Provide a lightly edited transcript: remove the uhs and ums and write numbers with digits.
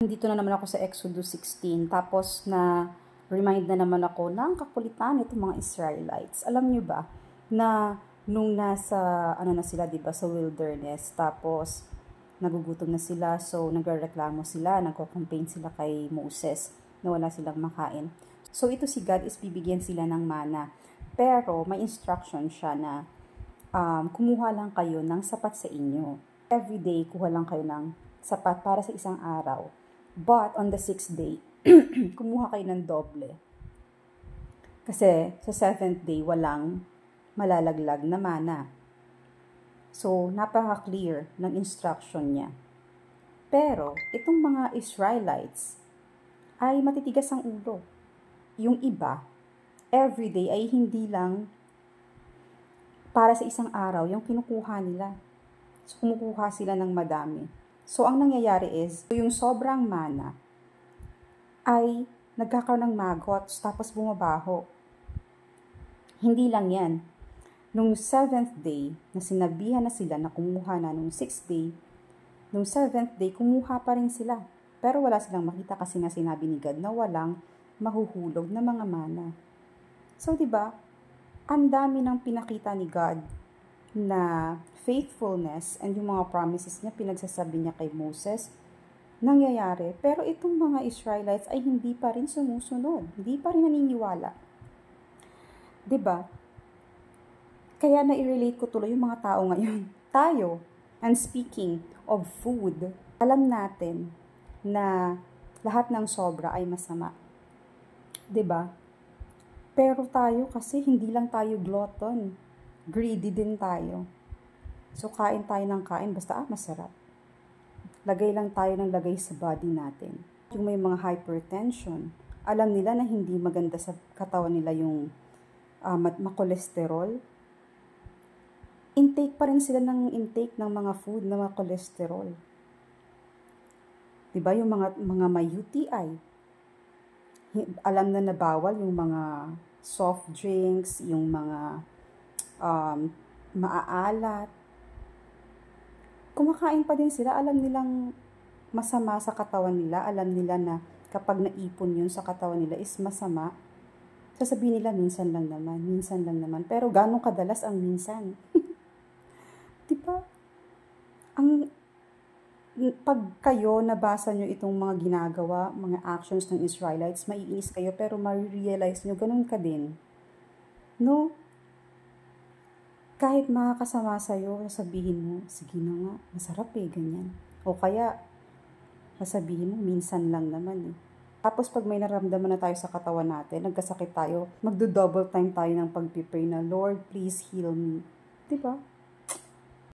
Dito na naman ako sa Exodus 16, tapos na remind na naman ako ng kakulitan itong mga Israelites. Alam niyo ba na nung nasa na sila, 'di ba, sa wilderness, tapos nagugutom na sila, so nagrereklamo sila, nagko-complain sila kay Moses na wala silang makain. So ito si God is bibigyan sila ng mana. Pero may instruction siya na kumuha lang kayo ng sapat sa inyo. Every day, kuha lang kayo ng sapat para sa isang araw. But on the 6th day, kumuha kayo ng doble. Kasi sa 7th day, walang malalaglag na mana. So, napaka-clear ng instruction niya. Pero, itong mga Israelites ay matitigas ang ulo. Yung iba, everyday ay hindi lang para sa isang araw yung kinukuha nila. So, kumukuha sila ng madami. So, ang nangyayari is, yung sobrang mana ay nagkakaroon ng maggots tapos bumabaho. Hindi lang yan. Nung 7th day, na sinabihan na sila na kumuha na nung 6th day, nung 7th day, kumuha pa rin sila. Pero wala silang makita kasi nga sinabi ni God na walang mahuhulog na mga mana. So, diba, ang dami ng pinakita ni God na faithfulness and yung mga promises niya, pinagsasabi niya kay Moses, nangyayari. Pero itong mga Israelites ay hindi pa rin sumusunod. Hindi pa rin naniniwala. Diba? Kaya na-relate ko tuloy yung mga tao ngayon. Tayo, and speaking of food, alam natin na lahat ng sobra ay masama. Diba? Pero tayo kasi hindi lang tayo glutton. Greedy din tayo. So, kain tayo ng kain, basta masarap. Lagay lang tayo ng lagay sa body natin. Yung may mga hypertension, alam nila na hindi maganda sa katawan nila yung makolesterol. Intake pa rin sila ng intake ng mga food na makolesterol. Diba yung mga may UTI? Alam na bawal yung mga soft drinks, yung mga maaalat. Kumakain pa din sila, alam nilang masama sa katawan nila, alam nila na kapag naipon yun sa katawan nila is masama. Sasabihin nila, minsan lang naman. Pero ganong kadalas ang minsan? Diba? Pag kayo nabasa nyo itong mga ginagawa, mga actions ng Israelites, maiinis kayo, pero ma-realize nyo, ganun ka din. No? Kahit makakasama sa'yo, sasabihin mo, sige na nga, masarap ganyan. O kaya, sasabihin mo, minsan lang naman Tapos pag may naramdaman na tayo sa katawan natin, nagkasakit tayo, magdo-double time tayo ng pag-pray na, Lord, please heal me. Diba?